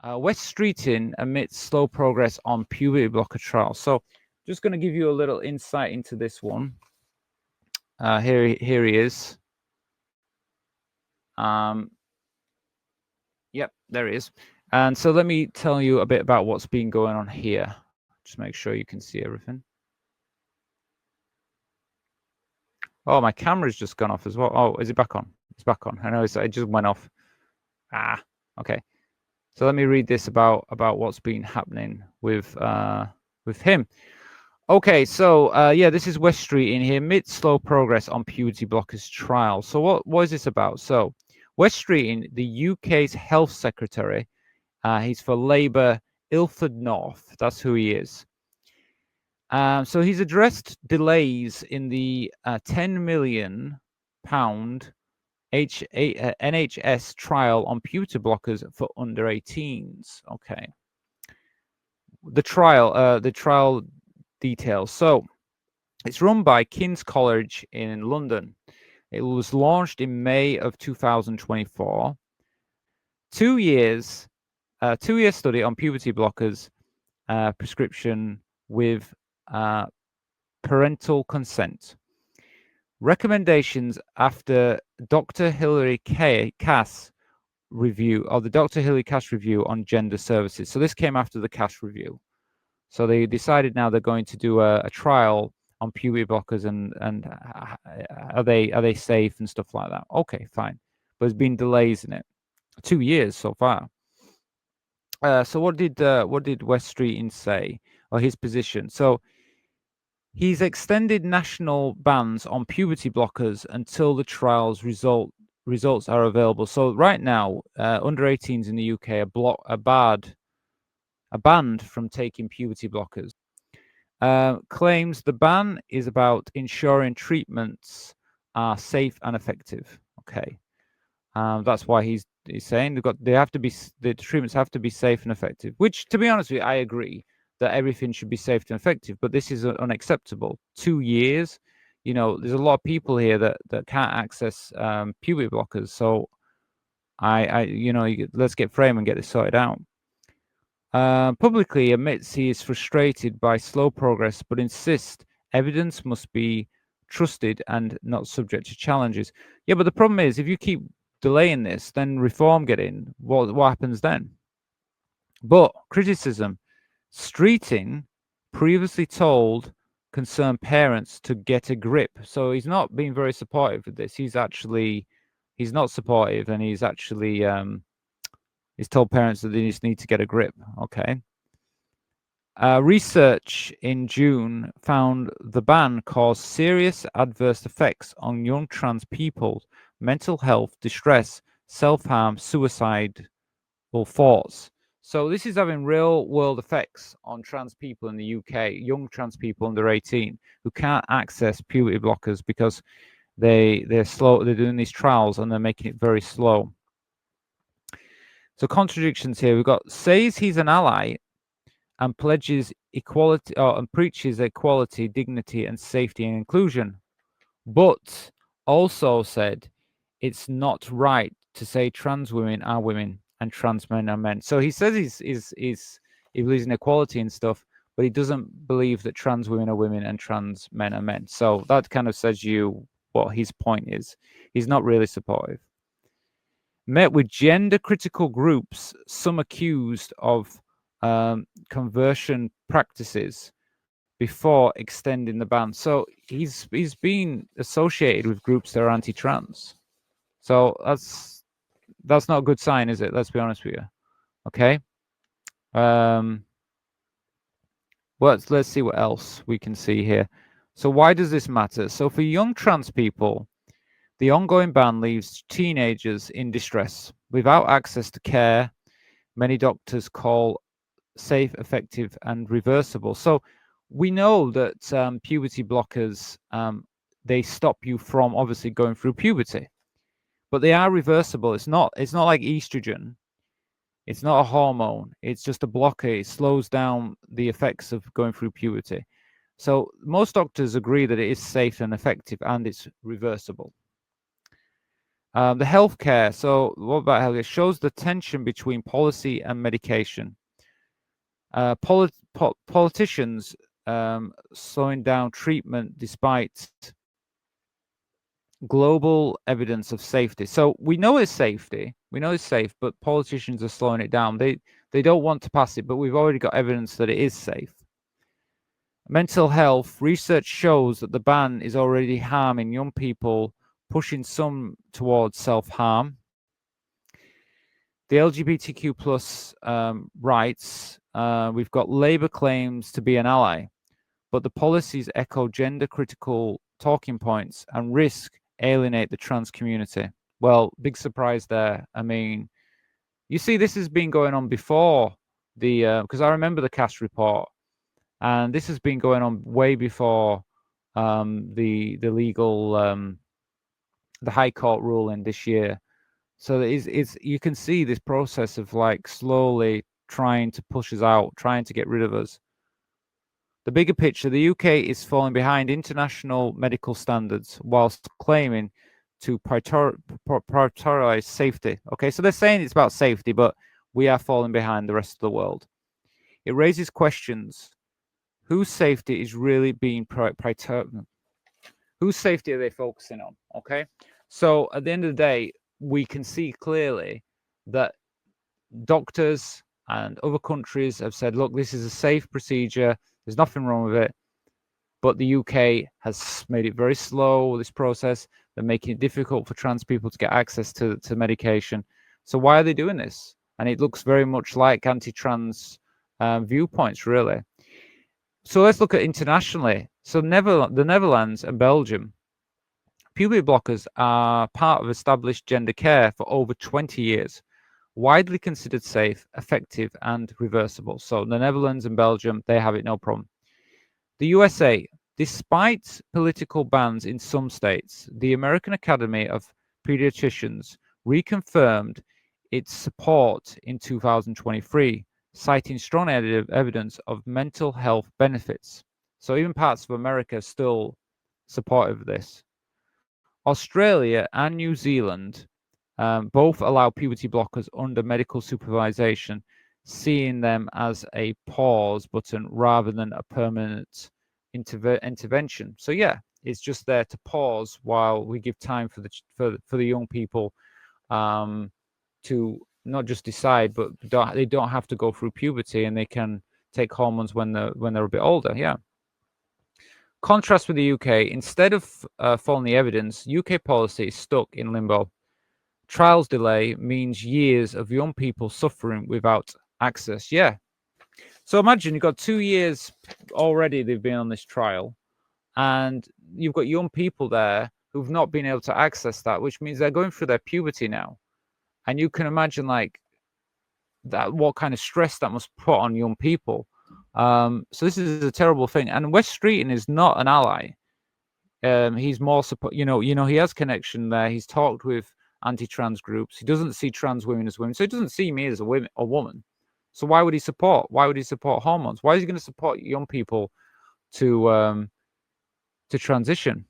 West Streeting admits slow progress on puberty blocker trial. So just going to give you a little insight into this one. Here he is. Yep, there he is. And so let me tell you a bit about what's been going on here. Just make sure you can see everything. Oh, my camera's just gone off as well. Oh, is it back on? It's back on. I know it just went off. Okay. So let me read this about what's been happening with him. Okay, so yeah, this is West Street in here. Mid slow progress on puberty blockers trial. So what is this about? So West Street in the UK's health secretary. He's for Labour, Ilford North. That's who he is. So he's addressed delays in the £10 million NHS trial on puberty blockers for under 18s. Okay. The trial details. So it's run by King's College in London. It was launched in May of 2024. 2 years, 2-year study on puberty blockers prescription with parental consent. Recommendations after Dr. Hilary Cass review, or the Dr. Hilary Cass review on gender services. So this came after the Cass review. So they decided now they're going to do a trial on puberty blockers and are they safe and stuff like that. Okay, fine. But there's been delays in it. 2 years so far. So what did West Streeting say, or his position? So he's extended national bans on puberty blockers until the trial's results are available. So right now, under 18s in the UK are banned from taking puberty blockers. Claims the ban is about ensuring treatments are safe and effective. Okay, that's why he's saying the treatments have to be safe and effective. Which, to be honest with you, I agree that everything should be safe and effective. But this is unacceptable. 2 years, there's a lot of people here that can't access puberty blockers. So let's get frame and get this sorted out. Publicly admits he is frustrated by slow progress, but insists evidence must be trusted and not subject to challenges. Yeah, but the problem is, if you keep delaying this, then reform get in. What happens then? But criticism: Streeting previously told concerned parents to get a grip. So he's not being very supportive of this. He's not supportive, and he's actually he's told parents that they just need to get a grip. Okay. Research in June found the ban caused serious adverse effects on young trans people's mental health, distress, self-harm, suicidal thoughts. So this is having real-world effects on trans people in the UK, young trans people under 18 who can't access puberty blockers because they're slow. They're doing these trials and they're making it very slow. So contradictions here. We've got says he's an ally and pledges equality and preaches equality, dignity, and safety and inclusion, but also said it's not right to say trans women are women and trans men are men. So he says he believes in equality and stuff, but he doesn't believe that trans women are women and trans men are men. So that kind of says you what his point is. He's not really supportive. Met with gender critical groups, some accused of conversion practices before extending the ban. So he's been associated with groups that are anti-trans. So that's not a good sign, is it? Let's be honest with you. Okay. Let's see what else we can see here. So why does this matter? So for young trans people, the ongoing ban leaves teenagers in distress without access to care. Many doctors call safe, effective, and reversible. So we know that puberty blockers they stop you from obviously going through puberty, but they are reversible. It's not like estrogen. It's not a hormone. It's just a blocker. It slows down the effects of going through puberty. So most doctors agree that it is safe and effective and it's reversible. The healthcare. So, what about healthcare? It shows the tension between policy and medication. Politicians slowing down treatment despite global evidence of safety. So we know it's safety. We know it's safe, but politicians are slowing it down. They don't want to pass it, but we've already got evidence that it is safe. Mental health research shows that the ban is already harming young people, pushing some towards self-harm. The LGBTQ plus rights, we've got Labour claims to be an ally, but the policies echo gender critical talking points and risk alienate the trans community. Well, big surprise there. I mean, you see, this has been going on before the because I remember the cast report, and this has been going on way before the legal the High Court ruling this year. So it's you can see this process of like slowly trying to push us out, trying to get rid of us. The bigger picture, the UK is falling behind international medical standards whilst claiming to prioritize safety. Okay, so they're saying it's about safety, but we are falling behind the rest of the world. It raises questions. Whose safety is really being prioritized? Whose safety are they focusing on? Okay, so at the end of the day, we can see clearly that doctors and other countries have said, look, this is a safe procedure. There's nothing wrong with it. But the UK has made it very slow, this process. They're making it difficult for trans people to get access to medication. So why are they doing this? And it looks very much like anti-trans viewpoints, really. So let's look at internationally. So the Netherlands and Belgium, puberty blockers are part of established gender care for over 20 years, widely considered safe, effective, and reversible. So the Netherlands and Belgium, they have it no problem. The USA, despite political bans in some states, the American Academy of Pediatricians reconfirmed its support in 2023, citing strong evidence of mental health benefits. So even parts of America are still supportive of this. Australia and New Zealand both allow puberty blockers under medical supervision, seeing them as a pause button rather than a permanent intervention. So yeah, it's just there to pause while we give time for the young people to not just decide, but they don't have to go through puberty, and they can take hormones when they're a bit older. Yeah. Contrast with the UK, instead of following the evidence, UK policy is stuck in limbo. Trials delay means years of young people suffering without access. Yeah. So imagine you've got 2 years already they've been on this trial, and you've got young people there who've not been able to access that, which means they're going through their puberty now. And you can imagine like that, what kind of stress that must put on young people. So this is a terrible thing. And Wes Streeton is not an ally. He's more support. He has connection there. He's talked with anti-trans groups. He doesn't see trans women as women, so he doesn't see me as a woman. So why would he support? Why would he support hormones? Why is he going to support young people to transition?